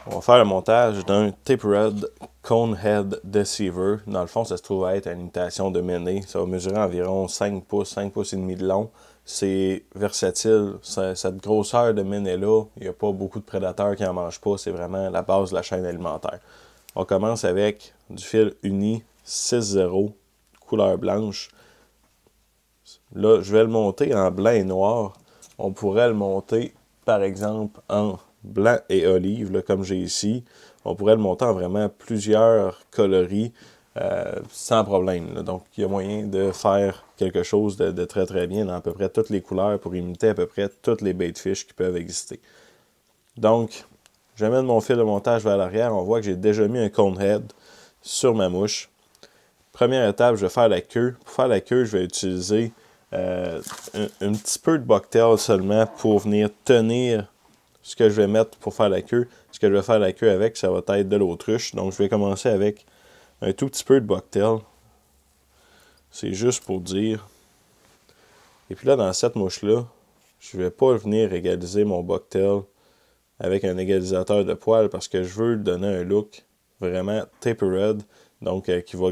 On va faire le montage d'un Tapered Conehead Deceiver. Dans le fond, ça se trouve être une imitation de Méné. Ça va mesurer environ 5 pouces, 5 pouces et demi de long. C'est versatile. Cette grosseur de Méné-là, il n'y a pas beaucoup de prédateurs qui n'en mangent pas. C'est vraiment la base de la chaîne alimentaire. On commence avec du fil uni 6-0, couleur blanche. Là, je vais le monter en blanc et noir. On pourrait le monter, par exemple, en blanc et olive, là, comme j'ai ici. On pourrait le monter en vraiment plusieurs coloris sans problème. Là. Donc, il y a moyen de faire quelque chose de très très bien dans à peu près toutes les couleurs pour imiter à peu près toutes les baitfish qui peuvent exister. Donc, j'amène mon fil de montage vers l'arrière. On voit que j'ai déjà mis un conehead sur ma mouche. Première étape, je vais faire la queue. Pour faire la queue, je vais utiliser un petit peu de bucktail seulement pour venir tenir ce que je vais mettre pour faire la queue. Ce que je vais faire la queue avec, ça va être de l'autruche. Donc, je vais commencer avec un tout petit peu de bucktail. C'est juste pour dire. Et puis là, dans cette mouche-là, je ne vais pas venir égaliser mon bucktail avec un égalisateur de poils parce que je veux donner un look vraiment tapered. Donc, qui va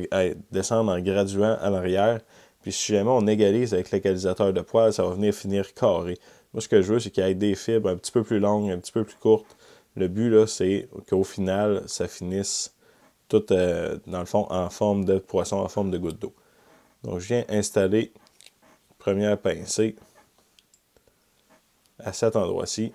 descendre en graduant à l'arrière. Puis si jamais on égalise avec l'égalisateur de poils, ça va venir finir carré. Moi, ce que je veux, c'est qu'il y ait des fibres un petit peu plus longues, un petit peu plus courtes. Le but, là, c'est qu'au final, ça finisse tout, dans le fond, en forme de poisson, en forme de goutte d'eau. Donc, je viens installer première pincée à cet endroit-ci.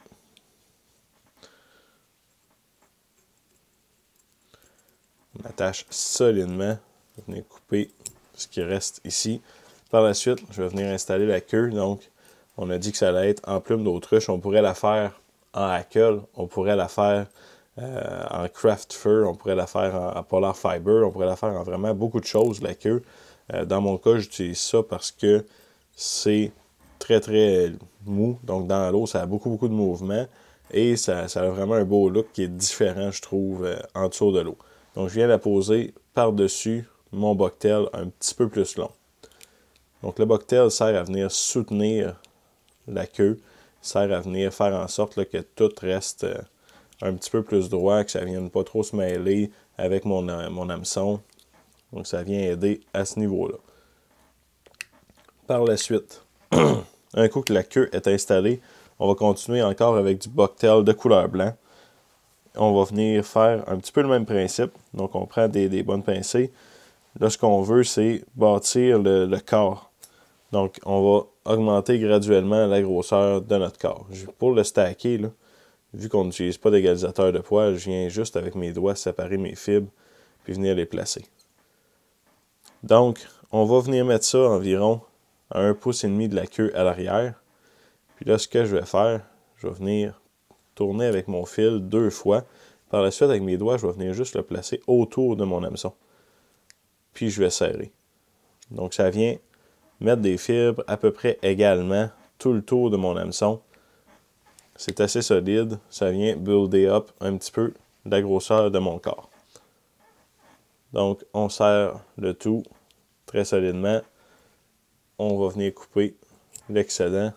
On attache solidement. Je vais venir couper ce qui reste ici. Par la suite, je vais venir installer la queue. Donc, on a dit que ça allait être en plume d'autruche. On pourrait la faire en hackle. On pourrait la faire en craft fur. On pourrait la faire en polar fiber. On pourrait la faire en vraiment beaucoup de choses, la queue. Dans mon cas, j'utilise ça parce que c'est très, très mou. Donc, dans l'eau, ça a beaucoup, beaucoup de mouvement. Et ça a vraiment un beau look qui est différent, je trouve, en dessous de l'eau. Donc, je viens la poser par-dessus mon bucktail un petit peu plus long. Donc, le bucktail sert à venir soutenir la queue, sert à venir faire en sorte là, que tout reste un petit peu plus droit, que ça ne vienne pas trop se mêler avec mon hameçon. Donc, ça vient aider à ce niveau-là. Par la suite, un coup que la queue est installée, on va continuer encore avec du bucktail de couleur blanc. On va venir faire un petit peu le même principe. Donc, on prend des bonnes pincées. Là, ce qu'on veut, c'est bâtir le corps. Donc, on va augmenter graduellement la grosseur de notre corps. Pour le stacker, là, vu qu'on n'utilise pas d'égalisateur de poids, je viens juste avec mes doigts séparer mes fibres puis venir les placer. Donc, on va venir mettre ça environ à 1,5 pouce de la queue à l'arrière. Puis là, ce que je vais faire, je vais venir tourner avec mon fil 2 fois. Par la suite, avec mes doigts, je vais venir juste le placer autour de mon hameçon. Puis je vais serrer. Donc, ça vient mettre des fibres à peu près également tout le tour de mon hameçon. C'est assez solide. Ça vient builder up un petit peu la grosseur de mon corps. Donc, on serre le tout très solidement. On va venir couper l'excédent.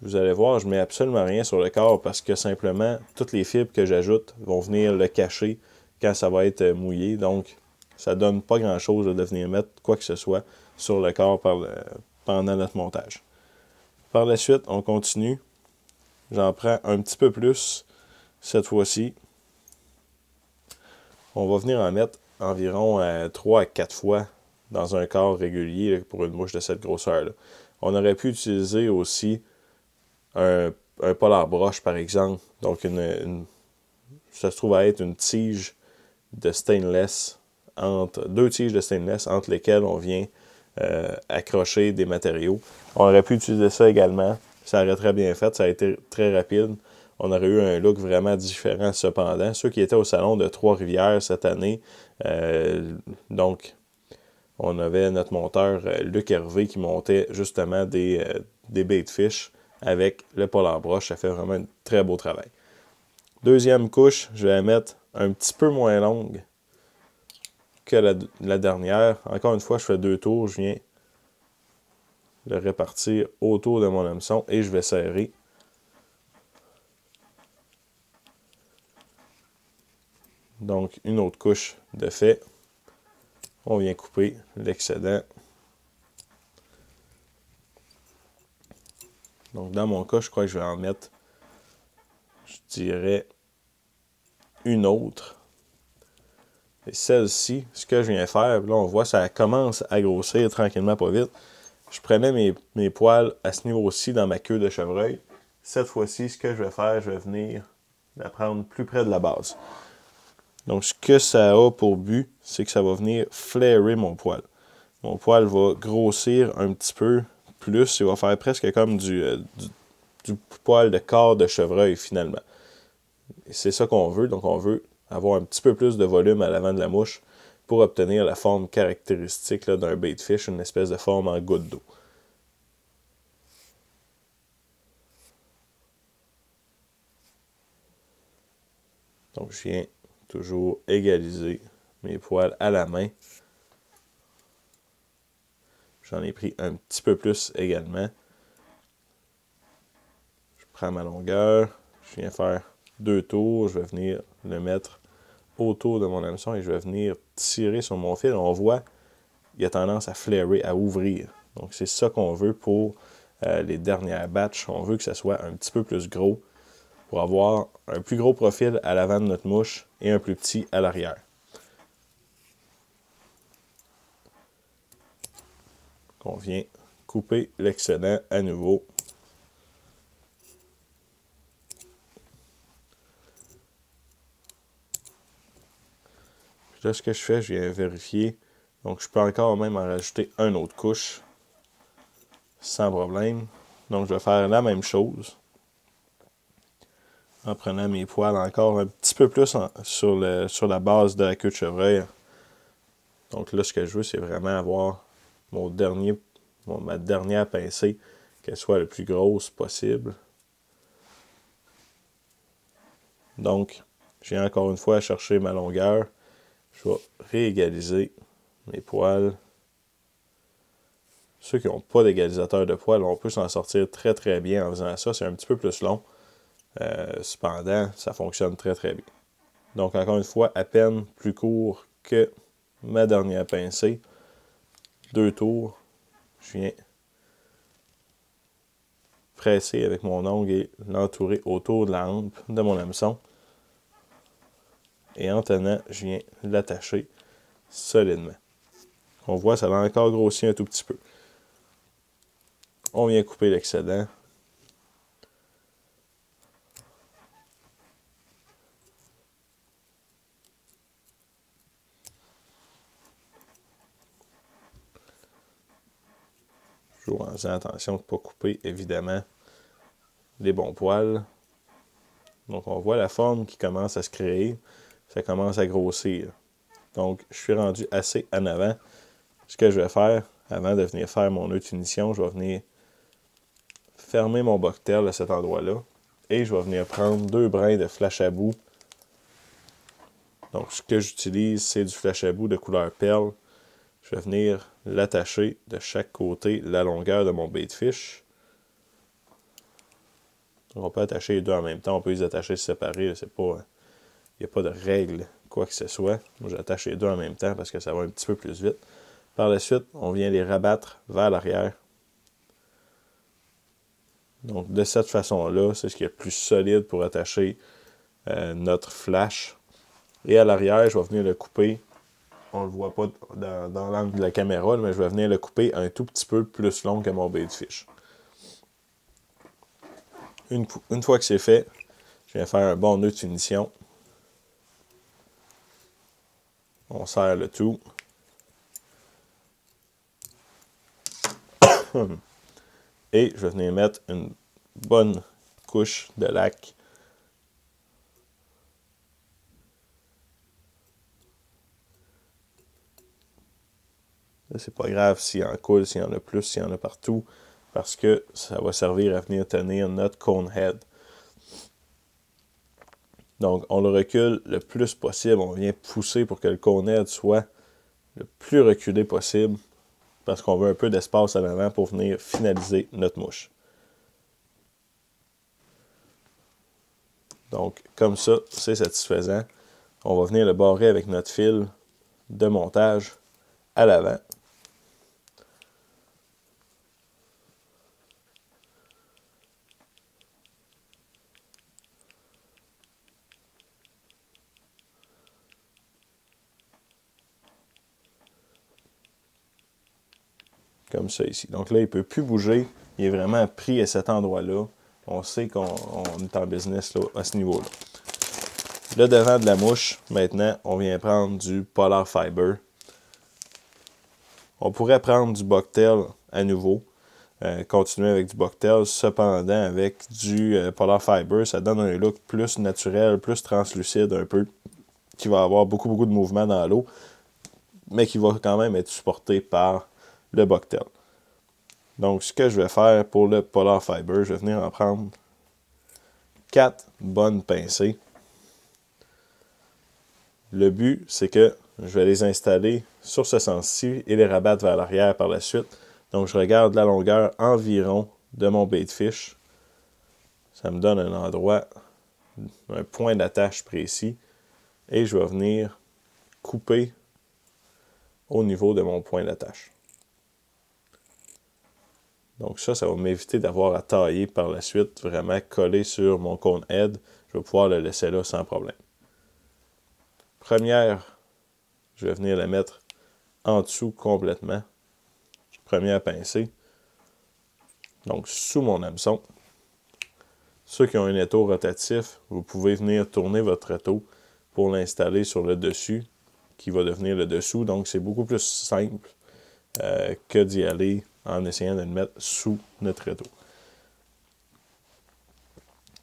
Vous allez voir, je ne mets absolument rien sur le corps parce que simplement, toutes les fibres que j'ajoute vont venir le cacher quand ça va être mouillé. Donc, ça ne donne pas grand-chose de venir mettre quoi que ce soit sur le corps pendant notre montage. Par la suite, on continue. J'en prends un petit peu plus cette fois-ci. On va venir en mettre environ 3 à 4 fois dans un corps régulier là, pour une mouche de cette grosseur-là. On aurait pu utiliser aussi un polar broche, par exemple. Donc, ça se trouve à être une tige de stainless, deux tiges de stainless entre lesquelles on vient accrocher des matériaux. On aurait pu utiliser ça également. Ça aurait très bien fait. Ça a été très rapide. On aurait eu un look vraiment différent cependant. Ceux qui étaient au salon de Trois-Rivières cette année, donc, on avait notre monteur Luc Hervé qui montait justement des baitfish avec le polar broche. Ça fait vraiment un très beau travail. Deuxième couche, je vais la mettre un petit peu moins longue que la dernière. Encore une fois, je fais 2 tours. Je viens le répartir autour de mon hameçon et je vais serrer. Donc, une autre couche de fait. On vient couper l'excédent. Donc, dans mon cas, je crois que je vais en mettre, je dirais, une autre. Et celle-ci, ce que je viens faire, là, on voit, ça commence à grossir tranquillement, pas vite. Je prenais mes poils à ce niveau-ci dans ma queue de chevreuil. Cette fois-ci, ce que je vais faire, je vais venir la prendre plus près de la base. Donc, ce que ça a pour but, c'est que ça va venir flairer mon poil. Mon poil va grossir un petit peu plus. Il va faire presque comme du poil de corps de chevreuil, finalement. Et c'est ça qu'on veut. Donc, on veut avoir un petit peu plus de volume à l'avant de la mouche pour obtenir la forme caractéristique d'un bait fish, une espèce de forme en goutte d'eau. Donc, je viens toujours égaliser mes poils à la main. J'en ai pris un petit peu plus également. Je prends ma longueur. Je viens faire 2 tours. Je vais venir le mettre autour de mon hameçon et je vais venir tirer sur mon fil. On voit, il a tendance à flairer, à ouvrir. Donc, c'est ça qu'on veut pour les dernières batches. On veut que ça soit un petit peu plus gros pour avoir un plus gros profil à l'avant de notre mouche et un plus petit à l'arrière. On vient couper l'excédent à nouveau. Là, ce que je fais, je viens vérifier. Donc, je peux encore même en rajouter une autre couche sans problème. Donc, je vais faire la même chose en prenant mes poils encore un petit peu plus sur la base de la queue de chevreuil. Donc là, ce que je veux, c'est vraiment avoir ma dernière pincée, qu'elle soit le plus grosse possible. Donc, j'ai encore une fois à chercher ma longueur. Je vais réégaliser mes poils. Ceux qui n'ont pas d'égalisateur de poils, on peut s'en sortir très très bien en faisant ça. C'est un petit peu plus long. Cependant, ça fonctionne très très bien. Donc, encore une fois, à peine plus court que ma dernière pincée. 2 tours. Je viens presser avec mon ongle et l'entourer autour de la hampe de mon hameçon. Et en tenant, je viens l'attacher solidement. On voit, ça va encore grossir un tout petit peu. On vient couper l'excédent. Toujours en faisant attention de ne pas couper, évidemment, les bons poils. Donc, on voit la forme qui commence à se créer. Ça commence à grossir. Donc, je suis rendu assez en avant. Ce que je vais faire, avant de venir faire mon nœud de finition, je vais venir fermer mon bucktail à cet endroit-là. Et je vais venir prendre 2 brins de flash à bout. Donc, ce que j'utilise, c'est du flash à bout de couleur perle. Je vais venir l'attacher de chaque côté la longueur de mon bait fish. On peut attacher les deux en même temps. On peut les attacher séparés. Il n'y a pas de règle, quoi que ce soit. Moi, j'attache les deux en même temps parce que ça va un petit peu plus vite. Par la suite, on vient les rabattre vers l'arrière. Donc, de cette façon-là, c'est ce qui est le plus solide pour attacher notre flash. Et à l'arrière, je vais venir le couper. On ne le voit pas dans l'angle de la caméra, mais je vais venir le couper un tout petit peu plus long que mon bait fish. Une fois que c'est fait, je viens faire un bon nœud de finition. On serre le tout. Et je vais venir mettre une bonne couche de lac. C'est pas grave s'il y en coule, s'il y en a plus, s'il y en a partout, parce que ça va servir à venir tenir notre cone head. Donc, on le recule le plus possible. On vient pousser pour que le cone head soit le plus reculé possible, parce qu'on veut un peu d'espace à l'avant pour venir finaliser notre mouche. Donc, comme ça, c'est satisfaisant. On va venir le barrer avec notre fil de montage à l'avant. Comme ça ici. Donc là, il ne peut plus bouger. Il est vraiment pris à cet endroit-là. On sait qu'on est en business là, à ce niveau-là. Le devant de la mouche, maintenant, on vient prendre du Polar Fiber. On pourrait prendre du Bucktail à nouveau. Continuer avec du Bucktail. Cependant, avec du Polar Fiber, ça donne un look plus naturel, plus translucide un peu, qui va avoir beaucoup de mouvement dans l'eau, mais qui va quand même être supporté par le Bucktail. Donc, ce que je vais faire pour le Polar Fiber, je vais venir en prendre 4 bonnes pincées. Le but, c'est que je vais les installer sur ce sens-ci et les rabattre vers l'arrière par la suite. Donc, je regarde la longueur environ de mon bait fish. Ça me donne un endroit, un point d'attache précis. Et je vais venir couper au niveau de mon point d'attache. Donc ça va m'éviter d'avoir à tailler par la suite, vraiment coller sur mon cône head. Je vais pouvoir le laisser là sans problème. Première, je vais venir la mettre en dessous complètement. Première pincée. Donc sous mon hameçon. Ceux qui ont un étau rotatif, vous pouvez venir tourner votre étau pour l'installer sur le dessus, qui va devenir le dessous. Donc c'est beaucoup plus simple que d'y aller en essayant de le mettre sous notre étau.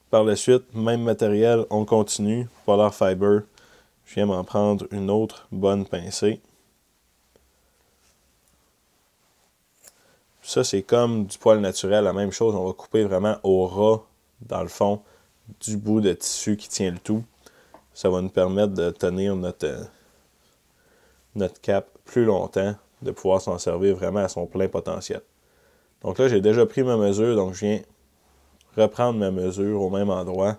Par la suite, même matériel, on continue. Polar Fiber, je viens m'en prendre une autre bonne pincée. Ça, c'est comme du poil naturel, la même chose. On va couper vraiment au ras, dans le fond, du bout de tissu qui tient le tout. Ça va nous permettre de tenir notre cap plus longtemps, de pouvoir s'en servir vraiment à son plein potentiel. Donc là, j'ai déjà pris ma mesure, donc je viens reprendre ma mesure au même endroit.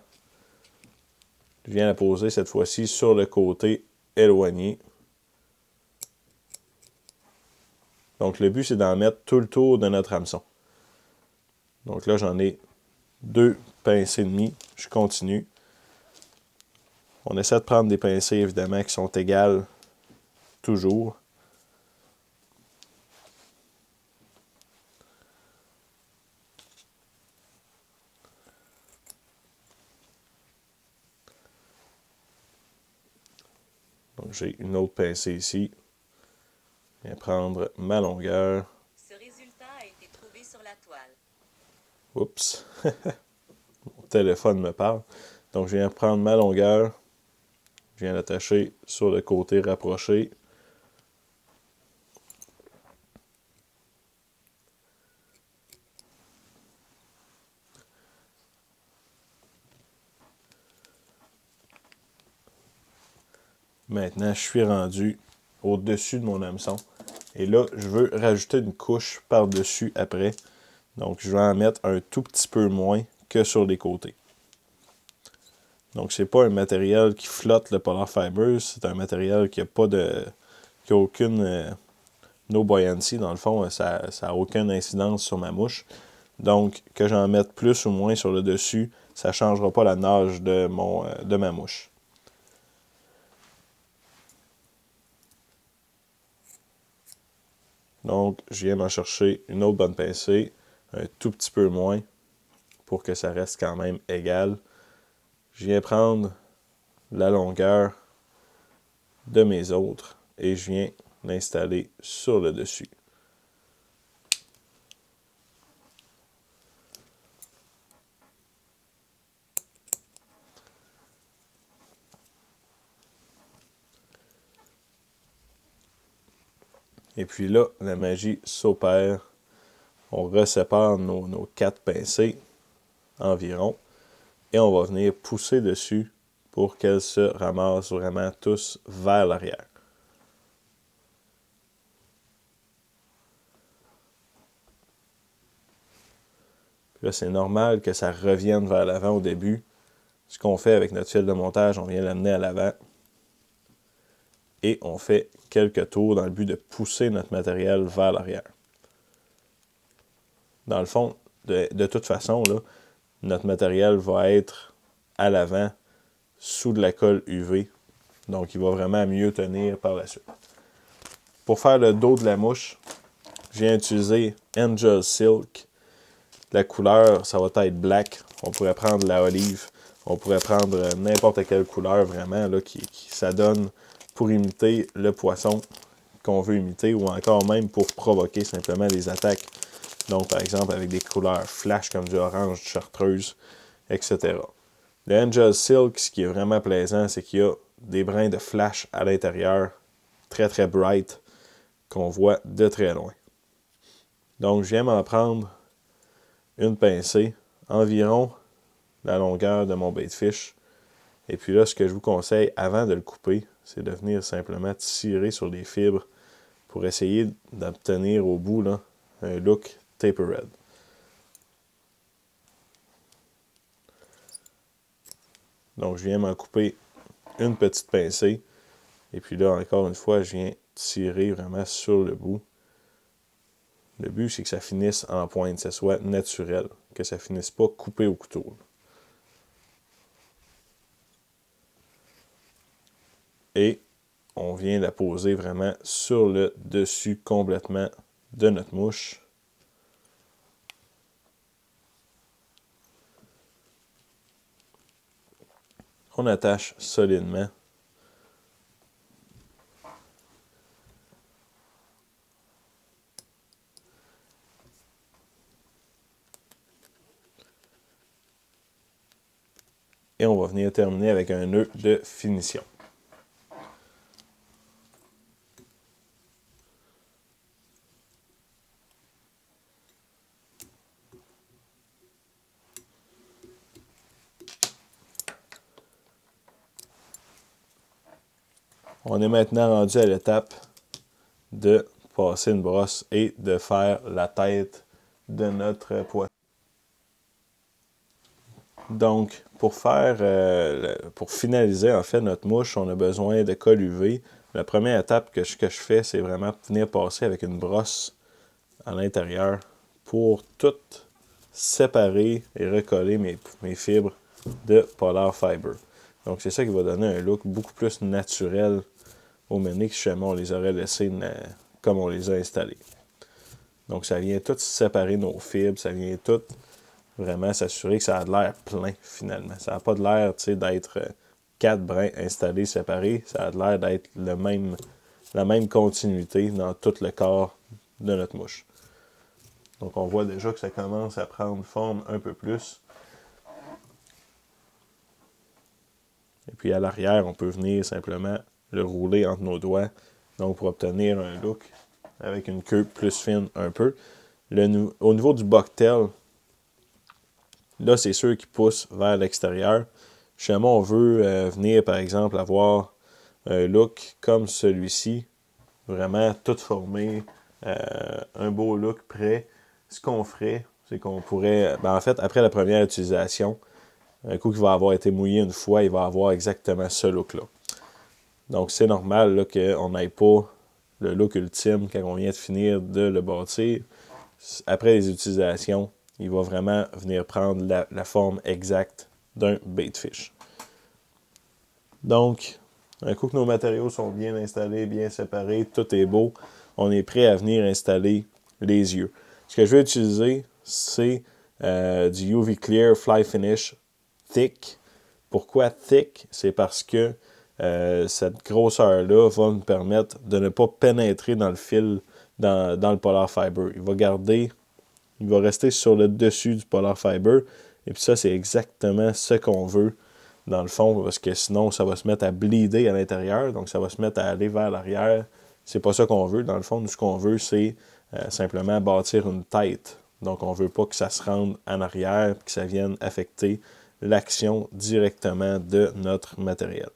Je viens la poser cette fois-ci sur le côté éloigné. Donc le but, c'est d'en mettre tout le tour de notre hameçon. Donc là, j'en ai 2 pincées et demie. Je continue. On essaie de prendre des pincées, évidemment, qui sont égales toujours. Donc j'ai une autre pincée ici. Je viens prendre ma longueur. Ce résultat a été trouvé sur la toile. Oups. Mon téléphone me parle. Donc je viens prendre ma longueur. Je viens l'attacher sur le côté rapproché. Maintenant, je suis rendu au-dessus de mon hameçon. Et là, je veux rajouter une couche par-dessus après. Donc, je vais en mettre un tout petit peu moins que sur les côtés. Donc, c'est pas un matériel qui flotte le Polar Fiber. C'est un matériel qui a aucune no buoyancy. Dans le fond, ça n'a aucune incidence sur ma mouche. Donc, que j'en mette plus ou moins sur le dessus, ça ne changera pas la nage de ma mouche. Donc, je viens m'en chercher une autre bonne pincée, un tout petit peu moins, pour que ça reste quand même égal. Je viens prendre la longueur de mes autres et je viens l'installer sur le dessus. Et puis là, la magie s'opère. On resépare nos 4 pincées environ. Et on va venir pousser dessus pour qu'elles se ramassent vraiment tous vers l'arrière. Là, c'est normal que ça revienne vers l'avant au début. Ce qu'on fait avec notre fil de montage, on vient l'amener à l'avant. et on fait quelques tours dans le but de pousser notre matériel vers l'arrière. Dans le fond, de toute façon, là, notre matériel va être à l'avant, sous de la colle UV. Donc, il va vraiment mieux tenir par la suite. Pour faire le dos de la mouche, je viens utiliser Angel Silk. La couleur, ça va être black. On pourrait prendre la olive. On pourrait prendre n'importe quelle couleur vraiment là, qui ça donne pour imiter le poisson qu'on veut imiter ou encore même pour provoquer simplement des attaques. Donc, par exemple, avec des couleurs flash comme du orange, du chartreuse, etc. Le Angel Silk, ce qui est vraiment plaisant, c'est qu'il y a des brins de flash à l'intérieur, très très bright, qu'on voit de très loin. Donc, je viens m'en prendre une pincée, environ la longueur de mon bait fish. Et puis là, ce que je vous conseille avant de le couper, c'est de venir simplement tirer sur les fibres pour essayer d'obtenir au bout là, un look tapered. Donc, je viens m'en couper une petite pincée. Et puis là, encore une fois, je viens tirer vraiment sur le bout. Le but, c'est que ça finisse en pointe, que ça soit naturel, que ça finisse pas coupé au couteau. Et on vient la poser vraiment sur le dessus complètement de notre mouche. On attache solidement. Et on va venir terminer avec un nœud de finition. On est maintenant rendu à l'étape de passer une brosse et de faire la tête de notre poisson. Donc, pour finaliser en fait notre mouche, on a besoin de colle UV. La première étape que je fais, c'est vraiment venir passer avec une brosse à l'intérieur pour tout séparer et recoller mes fibres de Polar Fiber. Donc, c'est ça qui va donner un look beaucoup plus naturel au menu que si jamais on les aurait laissés comme on les a installés. Donc, ça vient tout séparer nos fibres, ça vient tout vraiment s'assurer que ça a de l'air plein, finalement. Ça n'a pas de l'air, d'être 4 brins installés séparés. Ça a de l'air d'être la même continuité dans tout le corps de notre mouche. Donc, on voit déjà que ça commence à prendre forme un peu plus. Et puis, à l'arrière, on peut venir simplement le rouler entre nos doigts. Donc, pour obtenir un look avec une queue plus fine un peu. Au niveau du bucktail, là, c'est ceux qui poussent vers l'extérieur. Chez moi, on veut venir, par exemple, avoir un look comme celui-ci. Vraiment tout formé. Un beau look prêt. Ce qu'on ferait, c'est qu'on pourrait... en fait, après la première utilisation, un coup qu'il va avoir été mouillé une fois, il va avoir exactement ce look-là. Donc, c'est normal qu'on n'aille pas le look ultime quand on vient de finir de le bâtir. Après les utilisations, il va vraiment venir prendre la forme exacte d'un bait fish. Donc, un coup que nos matériaux sont bien installés, bien séparés, tout est beau, on est prêt à venir installer les yeux. Ce que je vais utiliser, c'est du UV Clear Fly Finish Thick. Pourquoi thick? C'est parce que cette grosseur-là va nous permettre de ne pas pénétrer dans le fil, dans le Polar Fiber. Il va rester sur le dessus du Polar Fiber. Et puis ça, c'est exactement ce qu'on veut, dans le fond, parce que sinon, ça va se mettre à bleeder à l'intérieur. Donc, ça va se mettre à aller vers l'arrière. C'est pas ça qu'on veut. Dans le fond, nous, ce qu'on veut, c'est simplement bâtir une tête. Donc, on veut pas que ça se rende en arrière, que ça vienne affecter l'action directement de notre matériel.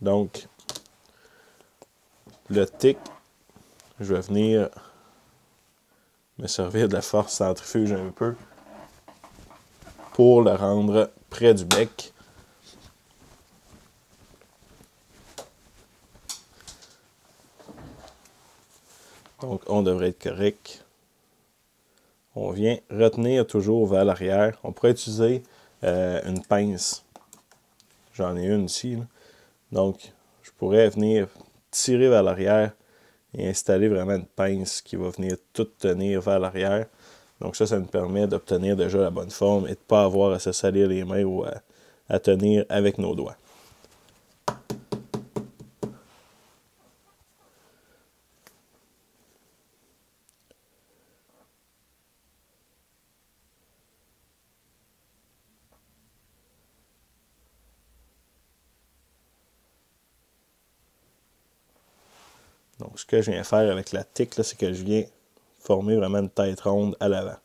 Donc, le tick, je vais venir me servir de la force centrifuge un peu pour le rendre près du bec. Donc, on devrait être correct. On vient retenir toujours vers l'arrière. On pourrait utiliser une pince. J'en ai une ici, là. Donc, je pourrais venir tirer vers l'arrière et installer vraiment une pince qui va venir tout tenir vers l'arrière. Donc ça nous permet d'obtenir déjà la bonne forme et de ne pas avoir à se salir les mains ou à tenir avec nos doigts. Donc, ce que je viens faire avec la tique, c'est que je viens former vraiment une tête ronde à l'avant.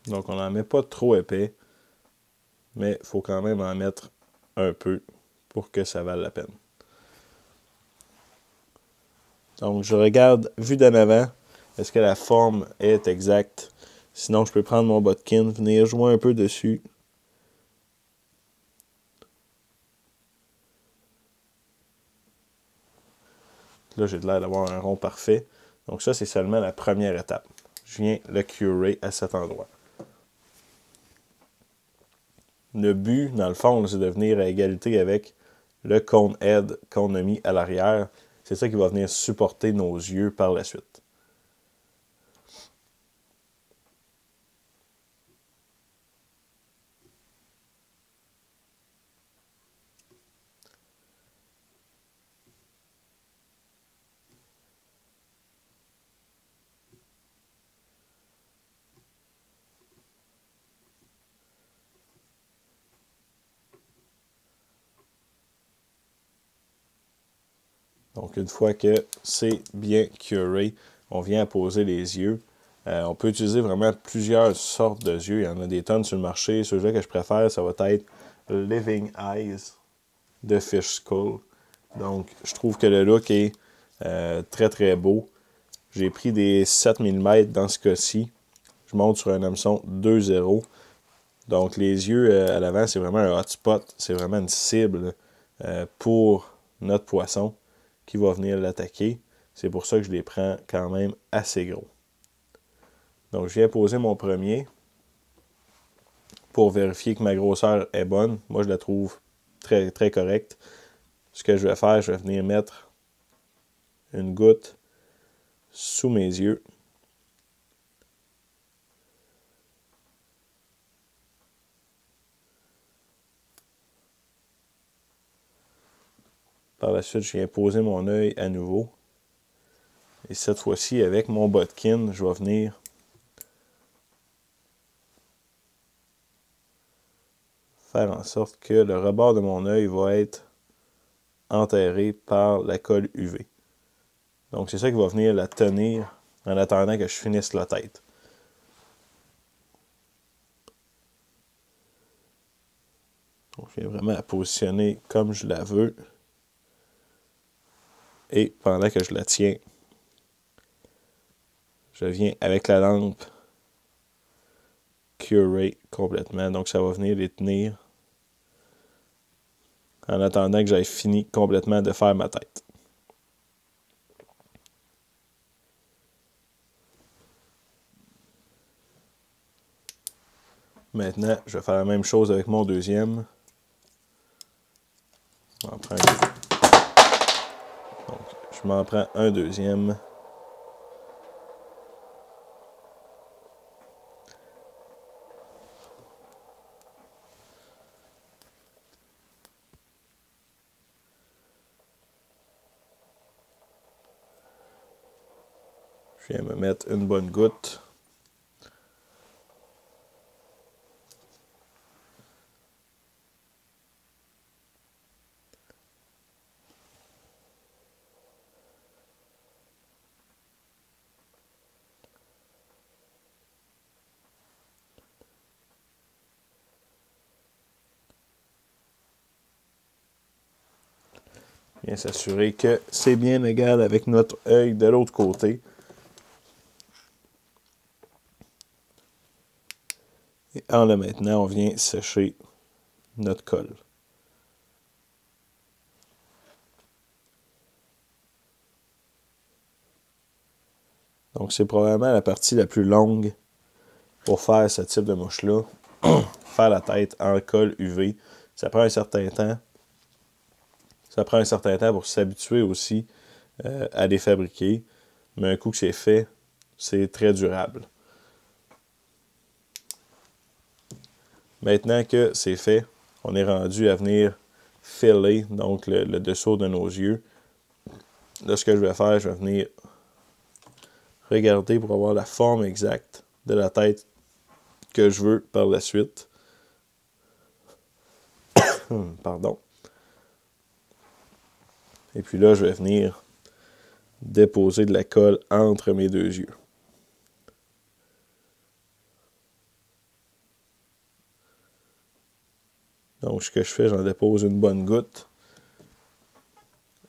Donc, on n'en met pas trop épais, mais il faut quand même en mettre un peu pour que ça vaille la peine. Donc, je regarde, vue d'en avant, est-ce que la forme est exacte? Sinon, je peux prendre mon bodkin, venir jouer un peu dessus. Là, j'ai l'air d'avoir un rond parfait. Donc ça, c'est seulement la première étape. Je viens le curer à cet endroit. Le but, dans le fond, c'est de venir à égalité avec le cone head qu'on a mis à l'arrière. C'est ça qui va venir supporter nos yeux par la suite. Donc, une fois que c'est bien curé, on vient poser les yeux. On peut utiliser vraiment plusieurs sortes de yeux. Il y en a des tonnes sur le marché. Celui-là que je préfère, ça va être Living Eyes de Fish Skull. Donc, je trouve que le look est très très beau. J'ai pris des 7 mm dans ce cas-ci. Je monte sur un hameçon 2.0. Donc, les yeux à l'avant, c'est vraiment un hotspot. C'est vraiment une cible pour notre poisson qui va venir l'attaquer. C'est pour ça que je les prends quand même assez gros. Donc, je viens poser mon premier pour vérifier que ma grosseur est bonne. Moi, je la trouve très, très correcte. Ce que je vais faire, je vais venir mettre une goutte sous mes yeux. Par la suite, je viens poser mon œil à nouveau. Et cette fois-ci, avec mon bodkin, je vais venir faire en sorte que le rebord de mon œil va être enterré par la colle UV. Donc, c'est ça qui va venir la tenir en attendant que je finisse la tête. Donc, je viens vraiment la positionner comme je la veux. Et pendant que je la tiens, je viens avec la lampe curer complètement. Donc, ça va venir les tenir en attendant que j'aille fini complètement de faire ma tête. Maintenant, je vais faire la même chose avec mon deuxième. Donc, je m'en prends un deuxième. Je viens me mettre une bonne goutte. Bien s'assurer que c'est bien égal avec notre œil de l'autre côté. Et en le maintenant, on vient sécher notre colle. Donc, c'est probablement la partie la plus longue pour faire ce type de mouche-là. Faire la tête en colle UV. Ça prend un certain temps. Ça prend un certain temps pour s'habituer aussi à les fabriquer. Mais un coup que c'est fait, c'est très durable. Maintenant que c'est fait, on est rendu à venir filer donc le dessous de nos yeux. Là, ce que je vais faire, je vais venir regarder pour avoir la forme exacte de la tête que je veux par la suite. Pardon. Et puis là, je vais venir déposer de la colle entre mes deux yeux. Donc, ce que je fais, j'en dépose une bonne goutte.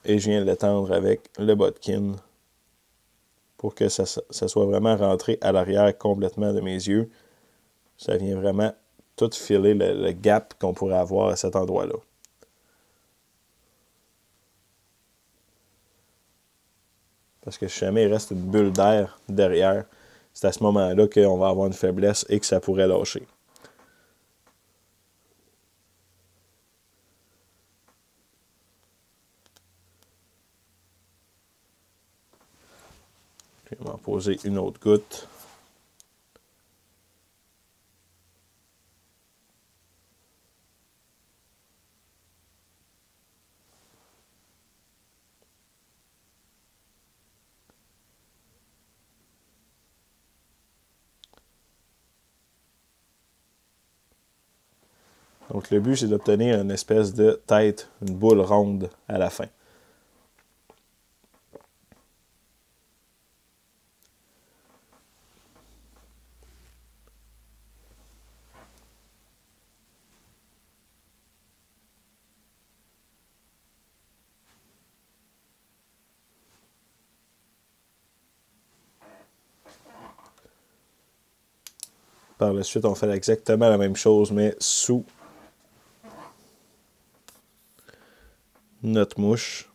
Et je viens l'étendre avec le bodkin pour que ça soit vraiment rentré à l'arrière complètement de mes yeux. Ça vient vraiment tout filer le gap qu'on pourrait avoir à cet endroit-là. Parce que si jamais il reste une bulle d'air derrière, c'est à ce moment-là qu'on va avoir une faiblesse et que ça pourrait lâcher. Puis on va en poser une autre goutte. Donc le but, c'est d'obtenir une espèce de tête, une boule ronde à la fin. Par la suite, on fait exactement la même chose, mais sous notre mouche.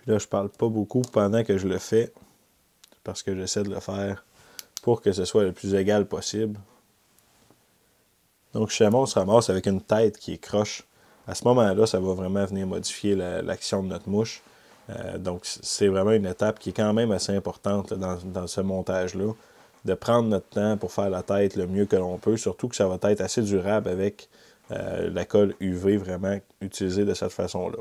Puis là, je parle pas beaucoup pendant que je le fais, parce que j'essaie de le faire pour que ce soit le plus égal possible. Donc, chez moi, on se ramasse avec une tête qui est croche. À ce moment-là, ça va vraiment venir modifier l'action de notre mouche. Donc, c'est vraiment une étape qui est quand même assez importante là, dans ce montage-là. De prendre notre temps pour faire la tête le mieux que l'on peut, surtout que ça va être assez durable avec la colle UV vraiment utilisée de cette façon-là.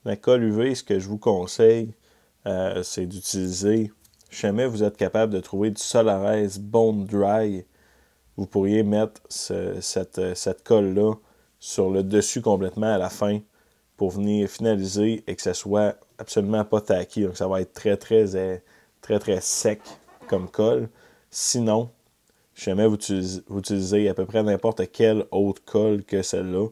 La colle UV, ce que je vous conseille, c'est d'utiliser, si jamais vous êtes capable de trouver du Solaris Bone Dry, vous pourriez mettre cette colle-là sur le dessus complètement à la fin pour venir finaliser et que ça soit absolument pas tacky. Donc ça va être très sec comme colle. Sinon, si jamais vous utilisez à peu près n'importe quelle autre colle que celle-là,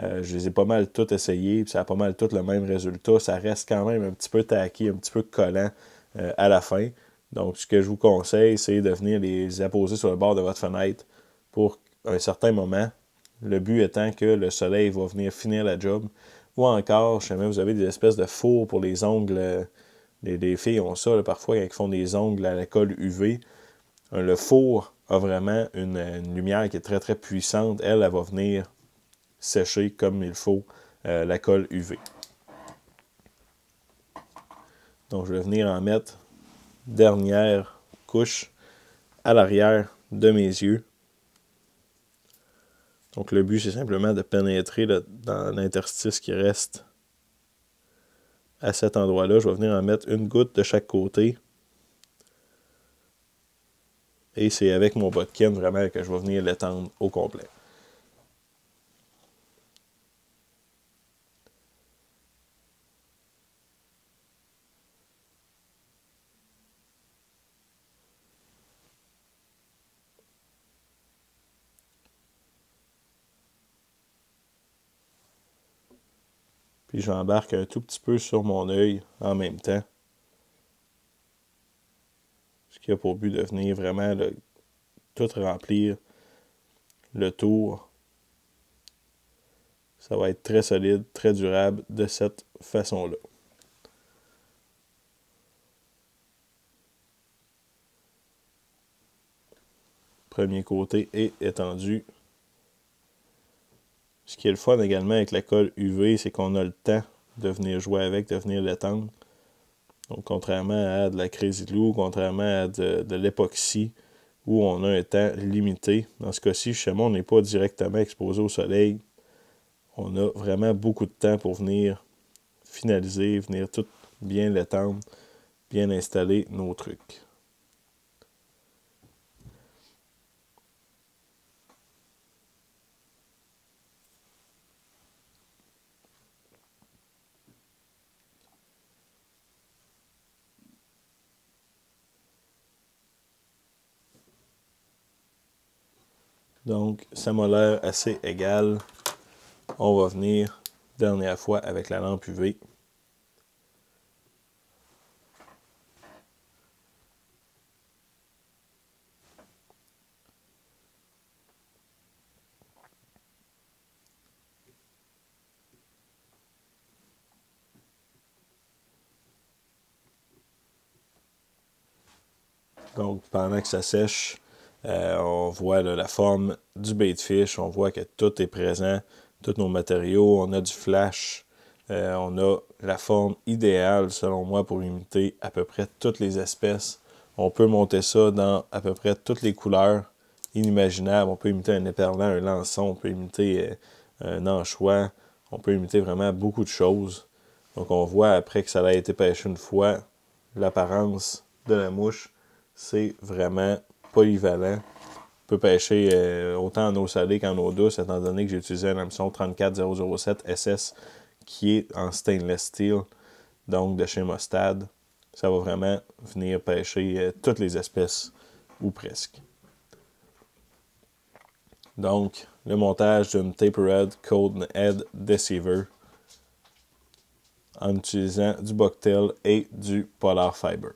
je les ai pas mal toutes essayées, puis ça a pas mal tout le même résultat. Ça reste quand même un petit peu tacky, un petit peu collant à la fin. Donc, ce que je vous conseille, c'est de venir les apposer sur le bord de votre fenêtre pour un certain moment. Le but étant que le soleil va venir finir la job. Ou encore, si jamais vous avez des espèces de fours pour les ongles, les filles ont ça là, parfois quand ils font des ongles à la colle UV. Le four a vraiment une lumière qui est très très puissante. Elle va venir sécher comme il faut la colle UV. Donc je vais venir en mettre dernière couche à l'arrière de mes yeux. Donc le but c'est simplement de pénétrer dans l'interstice qui reste à cet endroit-là. Je vais venir en mettre une goutte de chaque côté. Et c'est avec mon Botkin vraiment que je vais venir l'étendre au complet. Puis j'embarque un tout petit peu sur mon œil en même temps. Ce qui a pour but de venir vraiment tout remplir le tour. Ça va être très solide, très durable de cette façon-là. Premier côté est étendu. Ce qui est le fun également avec la colle UV, c'est qu'on a le temps de venir jouer avec, de venir l'étendre. Donc, contrairement à de la Crazy Glue, contrairement à de l'époxy, où on a un temps limité. Dans ce cas-ci, chez moi, on n'est pas directement exposé au soleil. On a vraiment beaucoup de temps pour venir finaliser, venir tout bien l'étendre, bien installer nos trucs. Donc, ça m'a l'air assez égal. On va venir, dernière fois, avec la lampe UV. Donc, pendant que ça sèche, on voit là, la forme du bait de fiche, on voit que tout est présent, tous nos matériaux, on a du flash, on a la forme idéale selon moi pour imiter à peu près toutes les espèces. On peut monter ça dans à peu près toutes les couleurs inimaginables. On peut imiter un éperlan, un lançon, on peut imiter un anchois, on peut imiter vraiment beaucoup de choses. Donc on voit après que ça a été pêché une fois, l'apparence de la mouche, c'est vraiment polyvalent. On peut pêcher autant en eau salée qu'en eau douce, étant donné que j'ai utilisé un hameçon 34007 SS qui est en stainless steel, donc de chez Mostad. Ça va vraiment venir pêcher toutes les espèces, ou presque. Donc, le montage d'une Tapered Conehead Deceiver en utilisant du bucktail et du Polar Fiber.